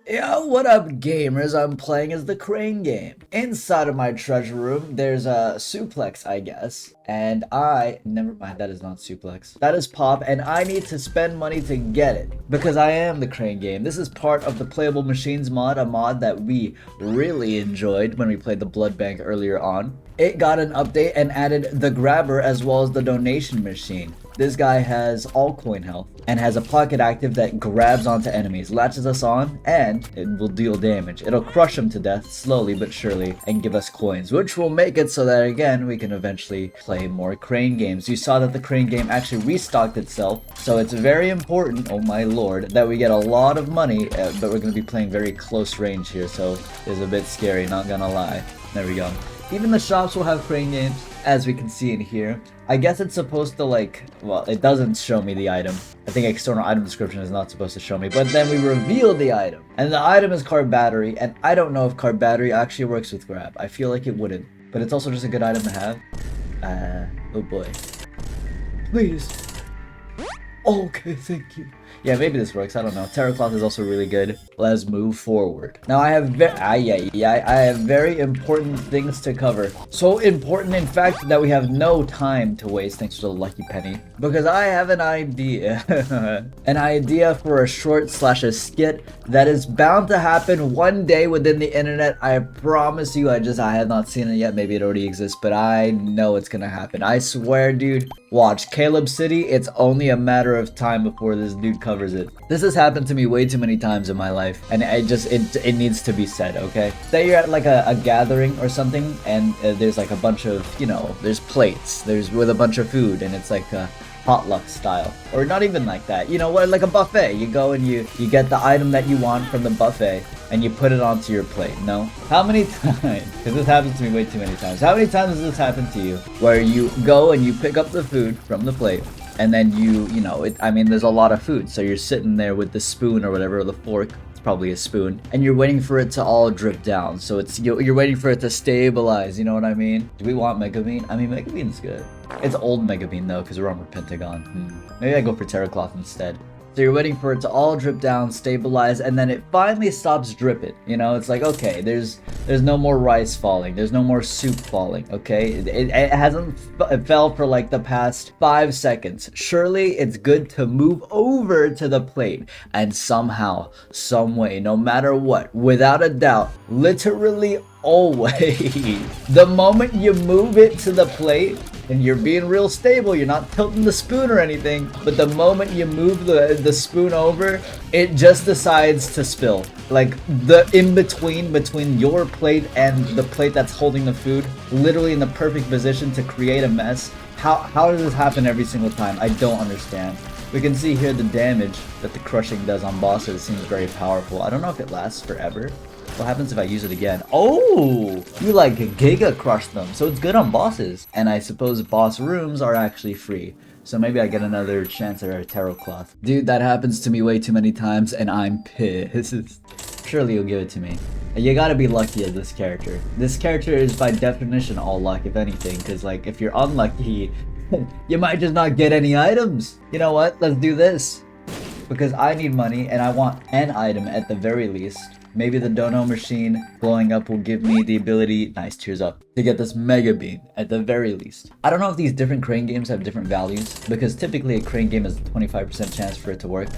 Yo, what up, gamers? I'm playing as the Crane game. Inside of my treasure room, there's a suplex, I guess. And never mind, that is not suplex. That is pop, and I need to spend money to get it. Because I am the Crane game. This is part of the Playable Machines mod, a mod that we really enjoyed when we played the Blood Bank earlier on. It got an update and added the grabber as well as the donation machine. This guy has all coin health and has a pocket active that grabs onto enemies, latches us on, and it will deal damage. It'll crush them to death slowly but surely and give us coins, which will make it so that again we can eventually play more Crane games. You saw that the Crane game actually restocked itself, so it's very important, oh my lord, that we get a lot of money, but we're going to be playing very close range here, so it's a bit scary, not gonna lie. There we go. Even the shops will have Crane games, as we can see in here. I guess it's supposed to well, it doesn't show me the item. I think external item description is not supposed to show me, but then we reveal the item. And the item is card battery, and I don't know if card battery actually works with grab. I feel like it wouldn't, but it's also just a good item to have. Oh boy. Please. Okay, thank you. Yeah, maybe this works. I don't know. Terror Cloth is also really good. Let's move forward. Now I have I have very important things to cover. So important, in fact, that we have no time to waste thanks to the lucky penny. Because I have an idea. An idea for a short / a skit that is bound to happen one day within the internet. I promise you. I have not seen it yet. Maybe it already exists, but I know it's gonna happen. I swear, dude. Watch, Caleb City, it's only a matter of time before this dude covers it. This has happened to me way too many times in my life, and it needs to be said, okay? Say you're at like a gathering or something, and there's like a bunch of, there's plates, there's with a bunch of food, and it's like a potluck style. Or not even like that, what, like a buffet. You go and you get the item that you want from the buffet, and you put it onto your plate. No? How many times, because this happens to me way too many times, how many times has this happened to you, where you go and you pick up the food from the plate, and then there's a lot of food, so you're sitting there with the spoon or whatever, or the fork, it's probably a spoon, and you're waiting for it to all drip down, so you're waiting for it to stabilize, you know what I mean? Do we want Mega Bean? I mean, Mega Bean's good. It's old Mega Bean though, because we're on Pentagon. Maybe I go for Terror Cloth instead. So you're waiting for it to all drip down, stabilize, and then it finally stops dripping. It's like, okay, there's no more rice falling, there's no more soup falling, okay? It fell for like the past 5 seconds. Surely it's good to move over to the plate, and somehow, some way, no matter what, without a doubt, literally always, the moment you move it to the plate, and you're being real stable, you're not tilting the spoon or anything, but the moment you move the spoon over, it just decides to spill. Like the between your plate and the plate that's holding the food, literally in the perfect position to create a mess. How does this happen every single time? I don't understand. We can see here the damage that the crushing does on bosses seems very powerful. I don't know if it lasts forever. What happens if I use it again? Oh, you like Giga Crush them, so it's good on bosses. And I suppose boss rooms are actually free. So maybe I get another chance at a Tarot Cloth. Dude, that happens to me way too many times and I'm pissed. Surely you'll give it to me. You gotta be lucky as this character. This character is by definition all luck, if anything, because like if you're unlucky, you might just not get any items. You know what? Let's do this. Because I need money and I want an item at the very least. Maybe the dono machine blowing up will give me the ability, nice, cheers up, to get this Mega Bean at the very least. I don't know if these different Crane games have different values, because typically a Crane game has a 25% chance for it to work.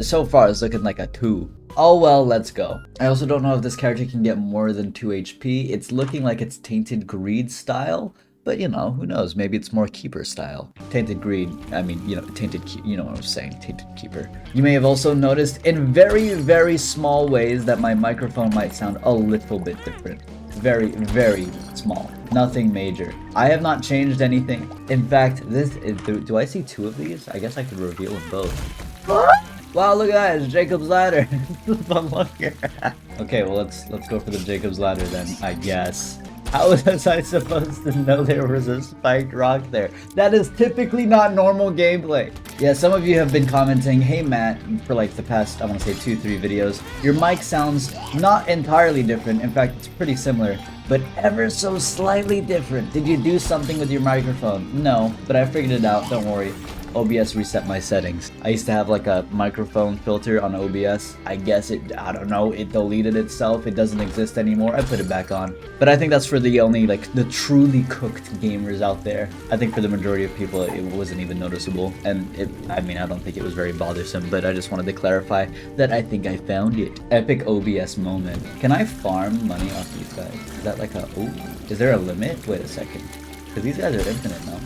So far it's looking like a 2. Oh well, let's go. I also don't know if this character can get more than 2 HP. It's looking like it's Tainted Greed style. But who knows, maybe it's more Keeper style. Tainted Greed, Tainted, you know what I'm saying, Tainted Keeper. You may have also noticed in very, very small ways that my microphone might sound a little bit different. Very, very small. Nothing major. I have not changed anything. In fact, do I see 2 of these? I guess I could reveal them both. What? Wow, look at that, it's Jacob's Ladder. Fun luck here. Okay, well let's go for the Jacob's Ladder then, I guess. How was I supposed to know there was a spiked rock there? That is typically not normal gameplay. Yeah, some of you have been commenting, hey Matt, for like the past, I want to say 2-3 videos, your mic sounds not entirely different. In fact, it's pretty similar, but ever so slightly different. Did you do something with your microphone? No, but I figured it out, don't worry. OBS reset my settings. I used to have like a microphone filter on OBS. I guess I don't know, it deleted itself. It doesn't exist anymore. I put it back on. But I think that's for the only, like, the truly cooked gamers out there. I think for the majority of people, it wasn't even noticeable. And I mean, I don't think it was very bothersome, but I just wanted to clarify that I think I found it. Epic OBS moment. Can I farm money off these guys? Is that like a, ooh, is there a limit? Wait a second. Because these guys are infinite now.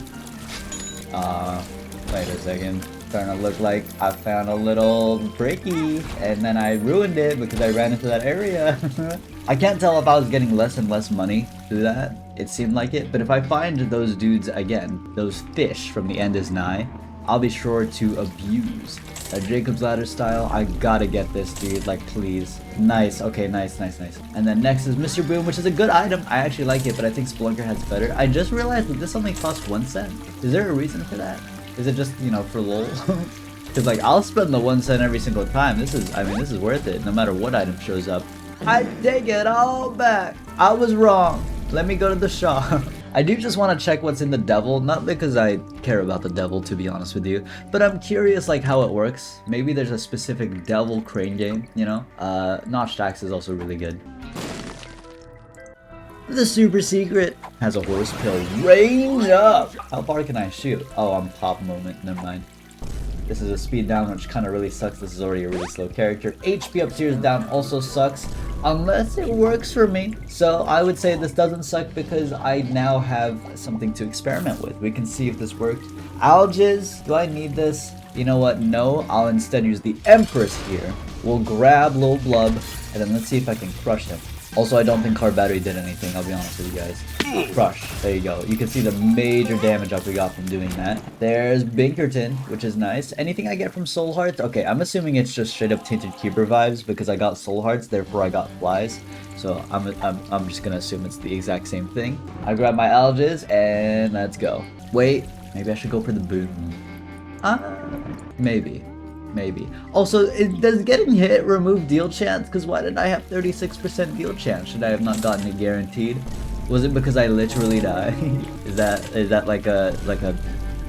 Wait a second. Starting to look like I found a little bricky, and then I ruined it because I ran into that area. I can't tell if I was getting less and less money through that. It seemed like it, but if I find those dudes again, those fish from the end is nigh, I'll be sure to abuse. A Jacob's Ladder style, I gotta get this, dude, like, please. Nice, okay, nice. And then next is Mr. Boom, which is a good item. I actually like it, but I think Spelunker has better. I just realized that this only costs 1 cent. Is there a reason for that? Is it just, you know, for lol? Because, like, I'll spend the 1 cent every single time. This is worth it, no matter what item shows up. I take it all back. I was wrong. Let me go to the shop. I do just want to check what's in the devil, not because I care about the devil, to be honest with you, but I'm curious like how it works. Maybe there's a specific devil crane game, you know? Notched Axe is also really good. The super secret has a horse pill. Range up! How far can I shoot? Oh, I'm pop moment, never mind. This is a speed down, which kind of really sucks. This is already a really slow character. HP up tiers down also sucks, unless it works for me. So I would say this doesn't suck because I now have something to experiment with. We can see if this worked. Algiz, do I need this? You know what? No, I'll instead use the Empress here. We'll grab Lil Blub, and then let's see if I can crush him. Also, I don't think Car Battery did anything, I'll be honest with you guys. Crush. There you go. You can see the major damage up we got from doing that. There's Binkerton, which is nice. Anything I get from Soul Hearts? Okay, I'm assuming it's just straight up Tainted Keeper vibes because I got Soul Hearts, therefore I got Flies. So I'm just gonna assume it's the exact same thing. I grab my Algiz and let's go. Wait, maybe I should go for the boom. Maybe. Also, does getting hit remove deal chance? Because why did I have 36% deal chance? Should I have not gotten it guaranteed? Was it because I literally died? Is that like a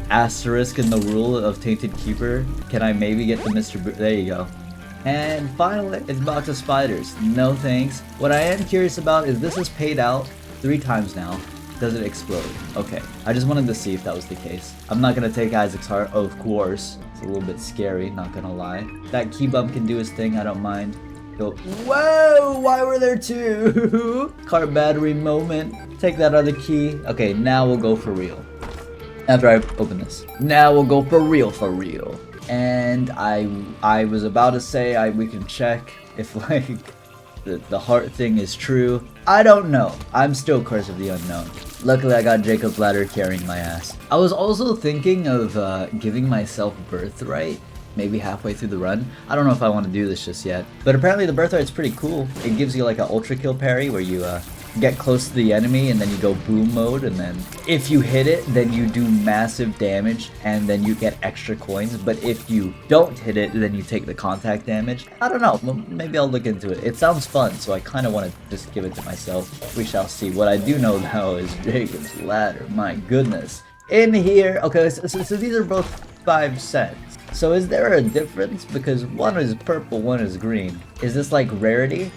asterisk in the rule of Tainted Keeper? Can I maybe get the Mr. There you go. And finally, it's Box of Spiders. No thanks. What I am curious about is this is paid out 3 times now. Does it explode? Okay, I just wanted to see if that was the case. I'm not gonna take Isaac's heart, of course. It's a little bit scary, not gonna lie. That key bump can do his thing, I don't mind. Go, whoa, why were there 2? Car battery moment. Take that other key. Okay, now we'll go for real. After I open this. Now we'll go for real. And I was about to say we can check if like the heart thing is true. I don't know. I'm still Curse of the Unknown. Luckily, I got Jacob's Ladder carrying my ass. I was also thinking of giving myself Birthright, maybe halfway through the run. I don't know if I want to do this just yet, but apparently the Birthright's pretty cool. It gives you like an ultra kill parry where you get close to the enemy and then you go boom mode, and then if you hit it, then you do massive damage and then you get extra coins. But if you don't hit it, then you take the contact damage. I don't know, maybe I'll look into it. It sounds fun, so I kind of want to just give it to myself. We shall see. What I do know now is Jacob's Ladder, my goodness. In here, okay, so these are both 5 cents. So is there a difference? Because one is purple, one is green. Is this like rarity?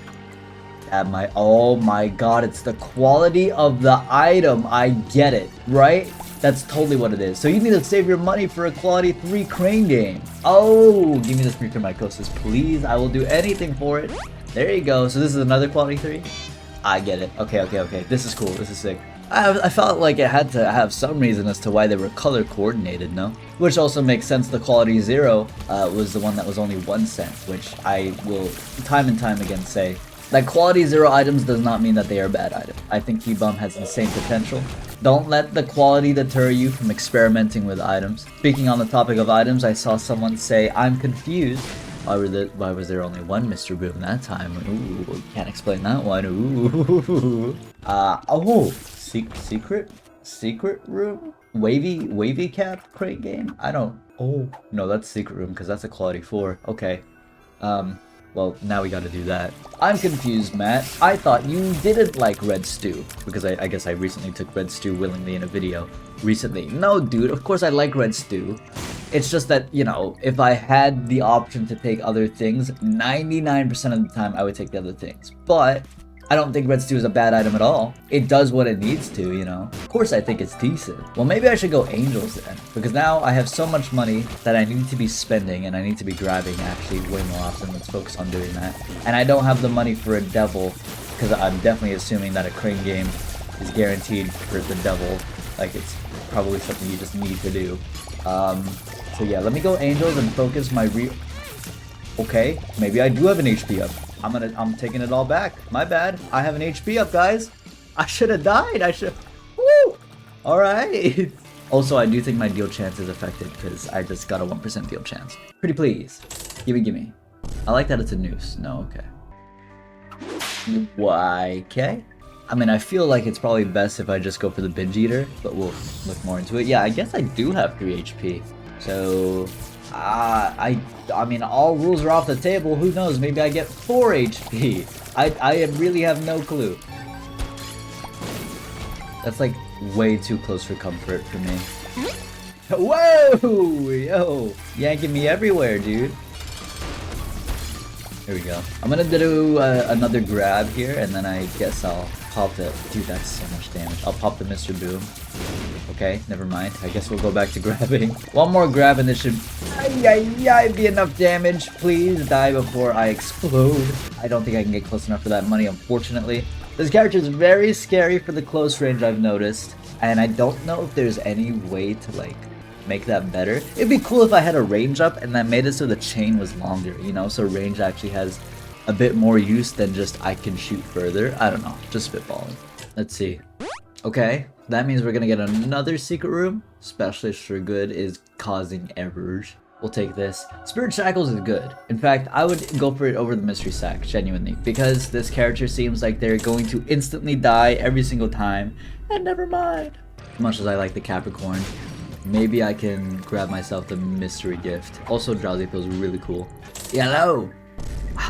Oh my god, it's the quality of the item. I get it, right? That's totally what it is. So you need to save your money for a quality 3 crane game. Oh, give me this Mycosis, please. I will do anything for it. There you go. So this is another quality 3? I get it. Okay. This is cool. This is sick. I felt like it had to have some reason as to why they were color coordinated, no? Which also makes sense. The quality 0 was the one that was only 1 cent, which I will time and time again say that quality 0 items does not mean that they are bad items. I think T-Bomb has insane potential. Don't let the quality deter you from experimenting with items. Speaking on the topic of items, I saw someone say, I'm confused. Why was there only one Mr. Boom that time? Ooh, can't explain that one. Ooh. Secret room? Wavy cap crate game? I don't. Oh, no, that's secret room because that's a quality 4. Okay. Well, now we gotta do that. I'm confused, Matt. I thought you didn't like red stew. Because I guess I recently took red stew willingly in a video. Recently. No, dude, of course I like red stew. It's just that, you know, if I had the option to take other things, 99% of the time I would take the other things. But I don't think red stew is a bad item at all. It does what it needs to, you know. Of course I think it's decent. Well, maybe I should go angels then, because now I have so much money that I need to be spending and I need to be grabbing actually way more often. Let's focus on doing that. And I don't have the money for a devil, because I'm definitely assuming that a crane game is guaranteed for the devil. Like, it's probably something you just need to do. So yeah, let me go angels and focus my Okay, maybe I do have an HP up. I'm taking it all back. My bad. I have an HP up, guys. I should have died. Woo! Alright. Also, I do think my deal chance is affected because I just got a 1% deal chance. Pretty please. Gimme. I like that it's a noose. No, okay. Why? Okay. I mean, I feel like it's probably best if I just go for the binge eater, but we'll look more into it. Yeah, I guess I do have 3 HP. So, I mean, all rules are off the table. Who knows? Maybe I get 4 HP. I really have no clue. That's like way too close for comfort for me. Whoa! Yo! Yanking me everywhere, dude. Here we go. I'm gonna do another grab here, and then I guess I'll pop the... Dude, that's so much damage. I'll pop the Mr. Boom. Okay, never mind. I guess we'll go back to grabbing. One more grab and this should be enough damage. Please die before I explode. I don't think I can get close enough for that money, unfortunately. This character is very scary for the close range, I've noticed. And I don't know if there's any way to, like, make that better. It'd be cool if I had a range up and that made it so the chain was longer, you know? So range actually has a bit more use than just I can shoot further. I don't know, just spitballing. Let's see. Okay, that means we're gonna get another secret room. Specialist for good is causing errors. We'll take this. Spirit Shackles is good. In fact, I would go for it over the Mystery Sack, genuinely. Because this character seems like they're going to instantly die every single time. And never mind. As much as I like the Capricorn, maybe I can grab myself the Mystery Gift. Also, Drowsy feels really cool. Yellow!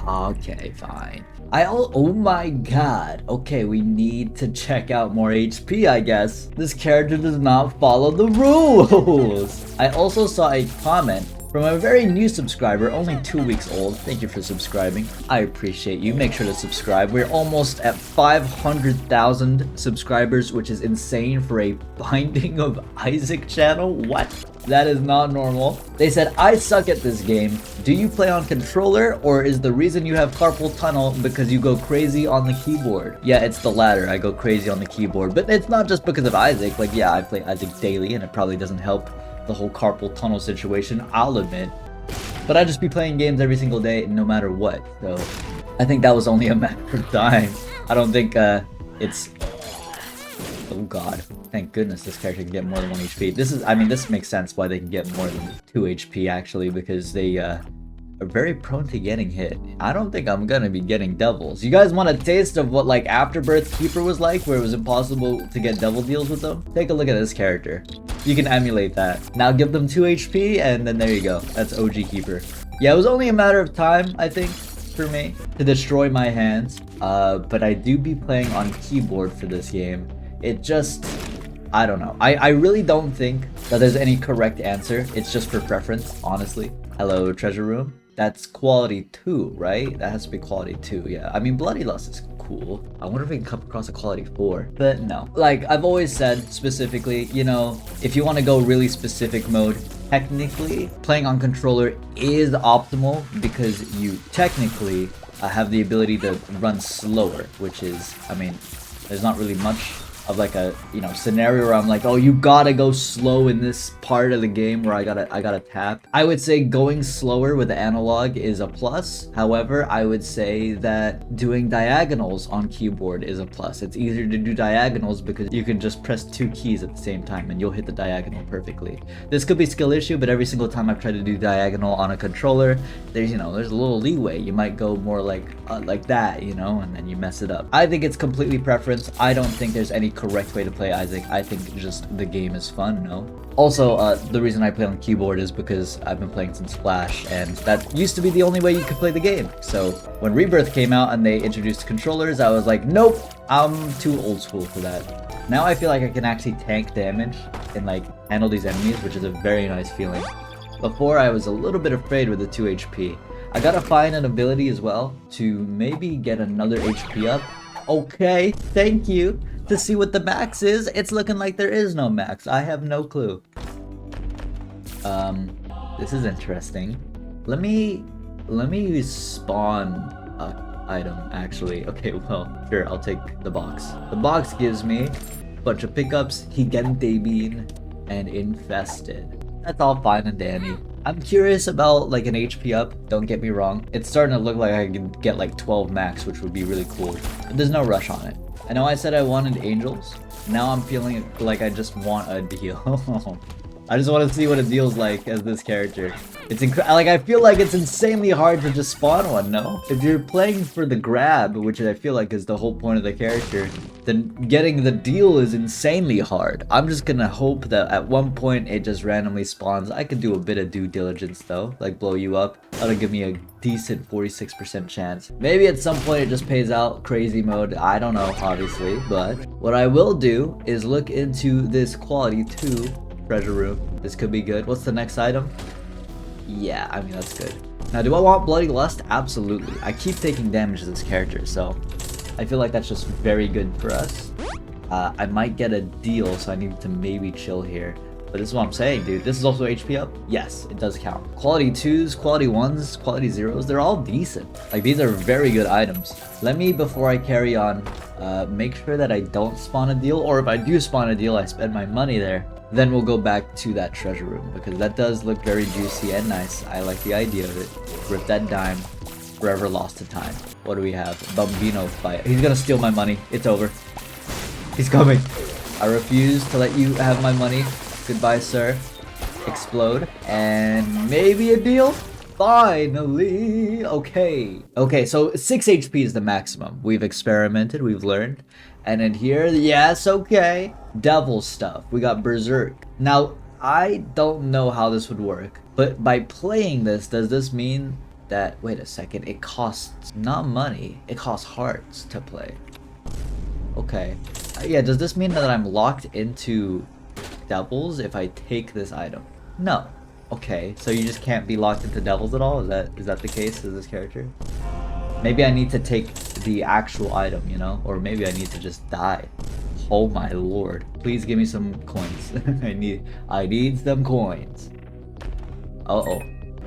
Okay, fine. Oh my god. Okay, we need to check out more HP, I guess. This character does not follow the rules. I also saw a comment from a very new subscriber, only 2 weeks old. Thank you for subscribing. I appreciate you. Make sure to subscribe. We're almost at 500,000 subscribers, which is insane for a Binding of Isaac channel. What? That is not normal. They said, I suck at this game. Do you play on controller, or is the reason you have carpal tunnel because you go crazy on the keyboard? Yeah, it's the latter. I go crazy on the keyboard. But it's not just because of Isaac. Like, yeah, I play Isaac daily, and it probably doesn't help the whole carpal tunnel situation, I'll admit. But I just be playing games every single day, no matter what. So, I think that was only a matter of time. I don't think, it's... Oh god. Thank goodness this character can get more than 1 HP. This is, I mean, this makes sense why they can get more than 2 HP, actually, because they, are very prone to getting hit. I don't think I'm gonna be getting devils. You guys want a taste of what, like, Afterbirth Keeper was like, where it was impossible to get devil deals with them? Take a look at this character. You can emulate that. Now give them 2 HP, and then there you go. That's OG Keeper. Yeah, it was only a matter of time, I think, for me, to destroy my hands. But I do be playing on keyboard for this game. It just... I don't know. I really don't think that there's any correct answer. It's just for preference, honestly. Hello, treasure room. That's quality 2, right? That has to be quality 2, yeah. I mean, Bloody Lust is cool. I wonder if we can come across a quality 4. But no. Like, I've always said, specifically, you know, if you want to go really specific mode, technically, playing on controller is optimal because you technically have the ability to run slower, which is, I mean, there's not really much of like a, you know, scenario where I'm like, oh, you gotta go slow in this part of the game where I gotta tap. I would say going slower with the analog is a plus. However, I would say that doing diagonals on keyboard is a plus. It's easier to do diagonals because you can just press 2 keys at the same time and you'll hit the diagonal perfectly. This could be skill issue, but every single time I've tried to do diagonal on a controller, there's, you know, there's a little leeway. You might go more like that, you know, and then you mess it up. I think it's completely preference. I don't think there's any correct way to play Isaac. I think just the game is fun, no? Also, the reason I play on keyboard is because I've been playing since Flash, and that used to be the only way you could play the game. So when Rebirth came out and they introduced controllers, I was like, nope, I'm too old school for that. Now I feel like I can actually tank damage and like handle these enemies, which is a very nice feeling. Before, I was a little bit afraid with the 2 HP. I gotta find an ability as well to maybe get another HP up. Okay, thank you. To see what the max is, it's looking like there is no max. I have no clue. This is interesting. Let me spawn a item actually. Okay, well, sure, I'll take the box. The box gives me a bunch of pickups, Gigante Bean, and Infested. That's all fine and dandy. I'm curious about like an HP up, don't get me wrong. It's starting to look like I can get like 12 max, which would be really cool. But there's no rush on it. I know I said I wanted angels. Now I'm feeling like I just want a deal. I just want to see what a deal's like as this character. It's like I feel like it's insanely hard to just spawn one, no? If you're playing for the grab, which I feel like is the whole point of the character, then getting the deal is insanely hard. I'm just gonna hope that at one point it just randomly spawns. I could do a bit of due diligence though, like blow you up. That'll give me a decent 46% chance. Maybe at some point it just pays out crazy mode. I don't know, obviously, but what I will do is look into this quality 2 treasure room. This could be good. What's the next item? Yeah, I mean, that's good. Now, do I want Bloody Lust? Absolutely. I keep taking damage to this character, so I feel like that's just very good for us. I might get a deal, so I need to maybe chill here. But this is what I'm saying, dude. This is also HP up? Yes, it does count. Quality 2s, quality 1s, quality 0s, they're all decent. Like, these are very good items. Let me, before I carry on, make sure that I don't spawn a deal, or if I do spawn a deal, I spend my money there. Then we'll go back to that treasure room, because that does look very juicy and nice. I like the idea of it. Rip that dime. Forever lost to time. What do we have? Bambino fight. He's gonna steal my money. It's over. He's coming. I refuse to let you have my money. Goodbye, sir. Explode. And maybe a deal? Finally. Okay. Okay, so 6 HP is the maximum. We've experimented, we've learned. And then here, yes, okay. Devil stuff. We got Berserk. Now, I don't know how this would work, but by playing this, does this mean that, wait a second, it costs not money, it costs hearts to play. Okay. Yeah, does this mean that I'm locked into devils if I take this item? No. Okay, so you just can't be locked into devils at all? Is that the case with this character? Maybe I need to take the actual item, you know? Or maybe I need to just die. Oh my lord. Please give me some coins. I need some coins. Uh-oh.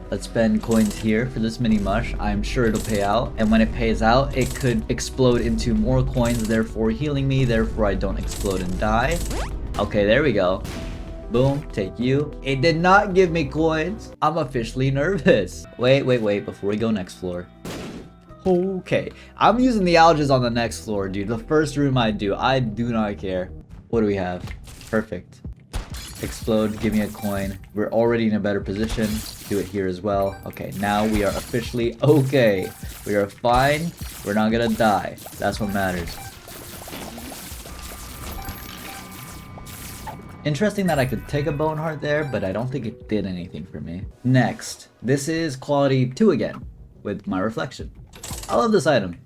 Let's spend coins here for this mini mush. I'm sure it'll pay out. And when it pays out, it could explode into more coins, therefore healing me, therefore I don't explode and die. Okay, there we go. Boom, take you. It did not give me coins. I'm officially nervous. Wait, before we go next floor. Okay, I'm using the alges on the next floor, dude. The first room I do not care. What do we have? Perfect. Explode, give me a coin. We're already in a better position. Do it here as well. Okay, now we are officially okay. We are fine. We're not gonna die. That's what matters. Interesting that I could take a bone heart there, but I don't think it did anything for me. Next, this is quality 2 again, with my reflection. I love this item.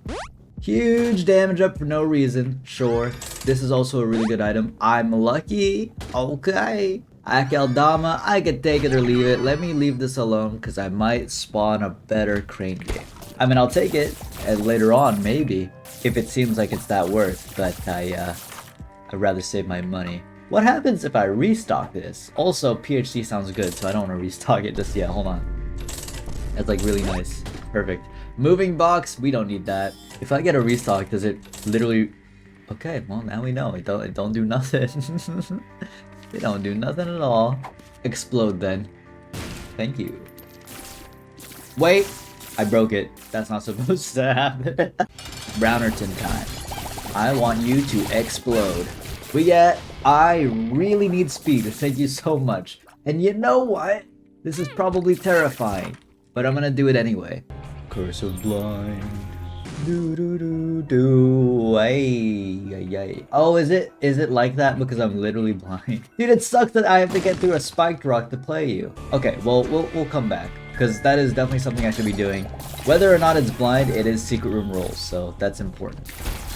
Huge damage up for no reason, sure. This is also a really good item. I'm lucky. Okay. Dogma, I could take it or leave it. Let me leave this alone because I might spawn a better crane game. I mean, I'll take it, and later on, maybe, if it seems like it's that worth, but I'd rather save my money. What happens if I restock this? Also, PhD sounds good, so I don't want to restock it just yet. Hold on. That's like really nice. Perfect. Moving box, we don't need that. If I get a restock, does it literally... Okay, well now we know. It don't do nothing. It don't do nothing at all. Explode then. Thank you. Wait! I broke it. That's not supposed to happen. Brownerton time. I want you to explode. I really need speed. Thank you so much. And you know what? This is probably terrifying, but I'm gonna do it anyway. Curse of blind. Do do do do. Ay. Oh, is it like that because I'm literally blind? Dude, it sucks that I have to get through a spiked rock to play you. Okay, well, we'll come back, because that is definitely something I should be doing. Whether or not it's blind, it is secret room rolls, so that's important.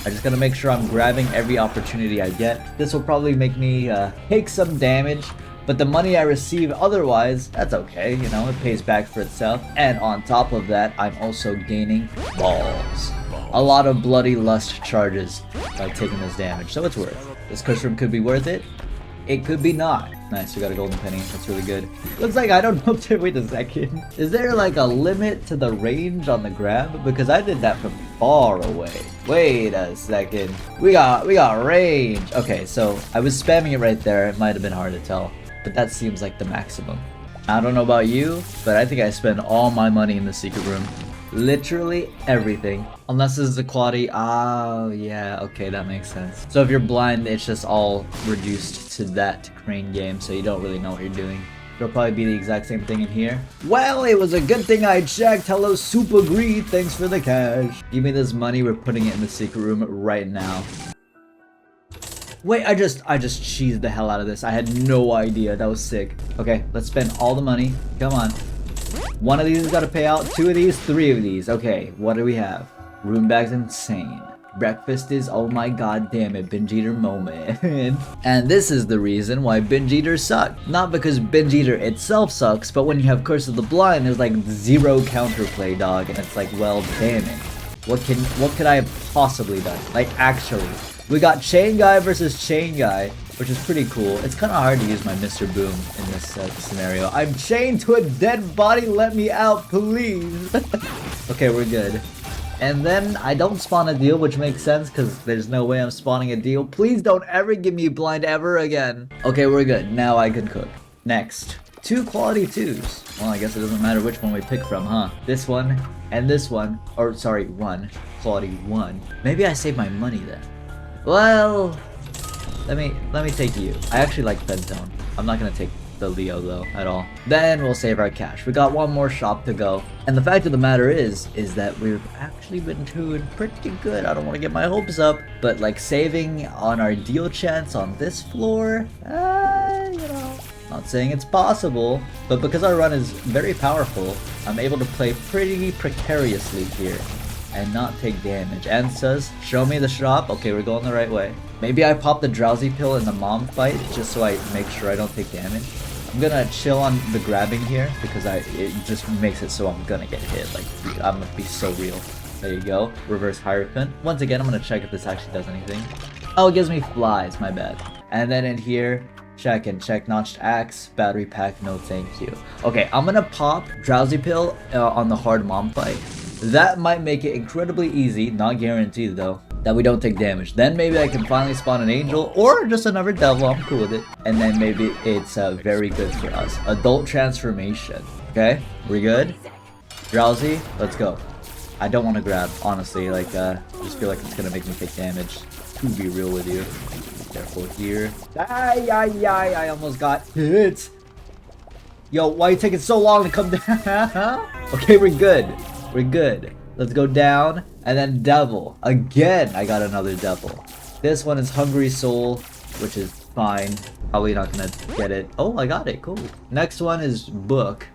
I just gotta make sure I'm grabbing every opportunity I get. This will probably make me take some damage, but the money I receive otherwise, that's okay, you know, it pays back for itself. And on top of that, I'm also gaining balls. A lot of bloody lust charges by taking this damage, so it's worth it. This cush room could be worth it. It could be not. Nice, we got a golden penny. That's really good. Looks like I don't know if there. Wait a second. Is there like a limit to the range on the grab? Because I did that from far away. Wait a second. We got range. Okay, so I was spamming it right there. It might have been hard to tell, but that seems like the maximum. I don't know about you, but I think I spend all my money in the secret room. Literally everything. Unless this is a quality. Oh, yeah. Okay, that makes sense. So if you're blind, it's just all reduced to that crane game, so you don't really know what you're doing. It'll probably be the exact same thing in here. Well, it was a good thing I checked. Hello, Super Greed. Thanks for the cash. Give me this money. We're putting it in the secret room right now. Wait, I just cheesed the hell out of this. I had no idea. That was sick. Okay, let's spend all the money. Come on. One of these has got to pay out. 2 of these, 3 of these. Okay, what do we have? Room bag's insane. Breakfast is, oh my god damn it, binge eater moment. And this is the reason why binge eaters suck. Not because binge eater itself sucks, but when you have Curse of the Blind, there's like 0 counterplay, dog, and it's like, well, damn it. What could I have possibly done? Like, actually. We got Chain Guy versus Chain Guy, which is pretty cool. It's kind of hard to use my Mr. Boom in this scenario. I'm chained to a dead body, let me out, please. Okay, we're good. And then I don't spawn a deal, which makes sense because there's no way I'm spawning a deal. Please don't ever give me blind ever again. Okay, we're good. Now I can cook. Next. 2 quality 2s. Well, I guess it doesn't matter which one we pick from, huh? This one and this one. Or, sorry, 1. Quality 1. Maybe I save my money then. Well, let me take you. I actually like Brimstone. I'm not gonna take the Leo though at all. Then we'll save our cash. We got one more shop to go. And the fact of the matter is that we've actually been doing pretty good. I don't want to get my hopes up, but like saving on our deal chance on this floor, you know, not saying it's possible, but because our run is very powerful, I'm able to play pretty precariously here and not take damage. And says, show me the shop. Okay, we're going the right way. Maybe I pop the drowsy pill in the mom fight just so I make sure I don't take damage. I'm gonna chill on the grabbing here because it just makes it so I'm gonna get hit. Like, I'm gonna be so real. There you go. Reverse Hierophant. Once again, I'm gonna check if this actually does anything. Oh, it gives me flies, my bad. And then in here, check notched axe, battery pack, no thank you. Okay, I'm gonna pop drowsy pill on the hard mom fight. That might make it incredibly easy, not guaranteed though, that we don't take damage. Then maybe I can finally spawn an angel or just another devil. I'm cool with it. And then maybe it's very good for us. Adult transformation. Okay, we good? Drowsy, let's go. I don't want to grab, honestly. Like, I just feel like it's gonna make me take damage. To be real with you. Careful here. I almost got hit. Yo, why are you taking so long to come down? Okay, we're good. We're good. Let's go down. And then devil. Again, I got another devil. This one is hungry soul, which is fine. Probably not gonna get it. Oh, I got it. Cool. Next one is book.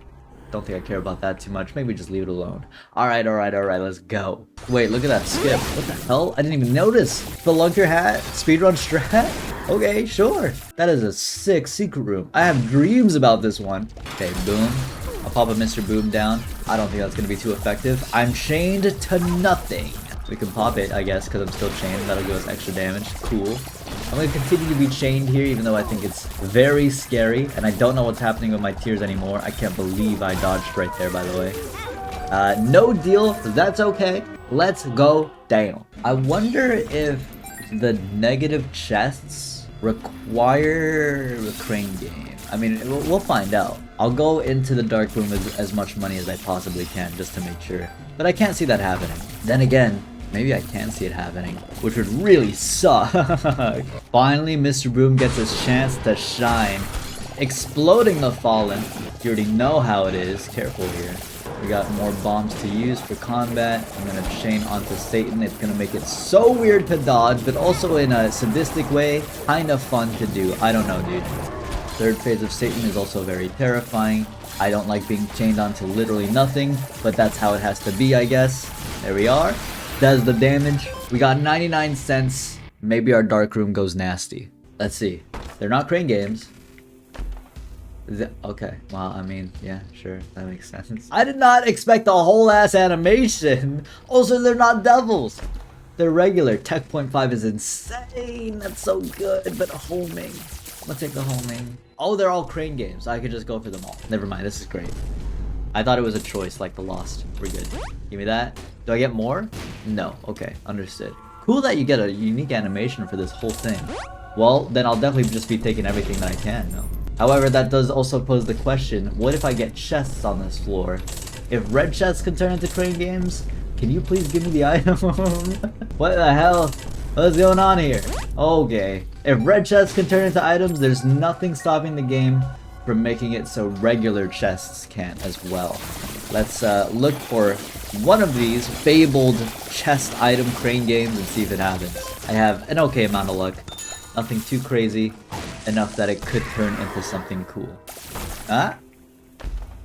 Don't think I care about that too much. Maybe just leave it alone. Alright. Let's go. Wait, look at that skip. What the hell? I didn't even notice. The lunker hat. Speedrun strat. Okay, sure. That is a sick secret room. I have dreams about this one. Okay, boom. I'll pop a Mr. Boom down. I don't think that's going to be too effective. I'm chained to nothing. We can pop it, I guess, because I'm still chained. That'll give us extra damage. Cool. I'm going to continue to be chained here, even though I think it's very scary. And I don't know what's happening with my tears anymore. I can't believe I dodged right there, by the way. No deal. That's okay. Let's go down. I wonder if the negative chests require a crane game. I mean, we'll find out. I'll go into the dark room with as much money as I possibly can just to make sure. But I can't see that happening. Then again, maybe I can see it happening, which would really suck. Finally, Mr. Boom gets his chance to shine. Exploding the Fallen. You already know how it is. Careful here. We got more bombs to use for combat. I'm gonna chain onto Satan. It's gonna make it so weird to dodge, but also in a sadistic way, kind of fun to do. I don't know, dude. Third phase of Satan is also very terrifying. I don't like being chained onto literally nothing, but that's how it has to be, I guess. There we are. Does the damage. We got 99 cents. Maybe our dark room goes nasty. Let's see. They're not crane games. Okay, well, I mean, yeah, sure, that makes sense. I did not expect a whole ass animation. Also, they're not devils. They're regular. Tech 0.5 is insane. That's so good, but a homing. Let's take the homing. Oh, they're all crane games. I could just go for them all. Never mind, this is great. I thought it was a choice like the Lost. We're good. Give me that. Do I get more? No. Okay, understood. Cool that you get a unique animation for this whole thing. Well, then I'll definitely just be taking everything that I can, no? However, that does also pose the question, what if I get chests on this floor? If red chests can turn into crane games, can you please give me the item? What the hell? What's going on here? Okay. If red chests can turn into items, there's nothing stopping the game from making it so regular chests can as well. Let's look for one of these fabled chest item crane games and see if it happens. I have an okay amount of luck. Nothing too crazy. Enough that it could turn into something cool. Huh?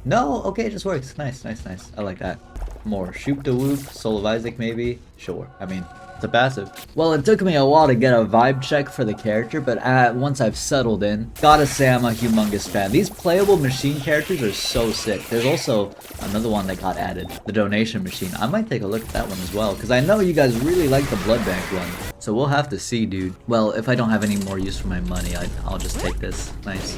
No, okay, it just works. Nice, nice, nice. I like that. More. Shoop the Whoop, Soul of Isaac maybe? Sure. I mean, it's a passive. Well, it took me a while to get a vibe check for the character, but once I've settled in, gotta say I'm a humongous fan. These playable machine characters are so sick. There's also another one that got added, the donation machine. I might take a look at that one as well, because I know you guys really like the blood bank one. So we'll have to see, dude. Well, if I don't have any more use for my money, I'll just take this. Nice.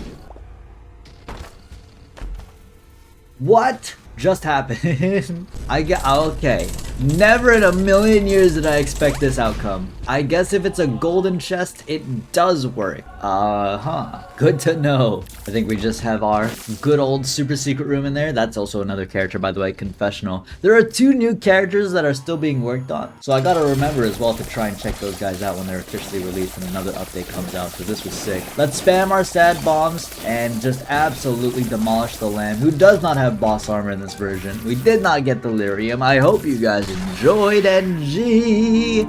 What just happened? Okay. Never in a million years did I expect this outcome. I guess if it's a golden chest, it does work. Good to know. I think we just have our good old super secret room in there. That's also another character, by the way, confessional. There are 2 new characters that are still being worked on. So I gotta remember as well to try and check those guys out when they're officially released and another update comes out, because this was sick. Let's spam our sad bombs and just absolutely demolish the lamb, who does not have boss armor in this version. We did not get delirium. I hope you guys enjoyed, and G.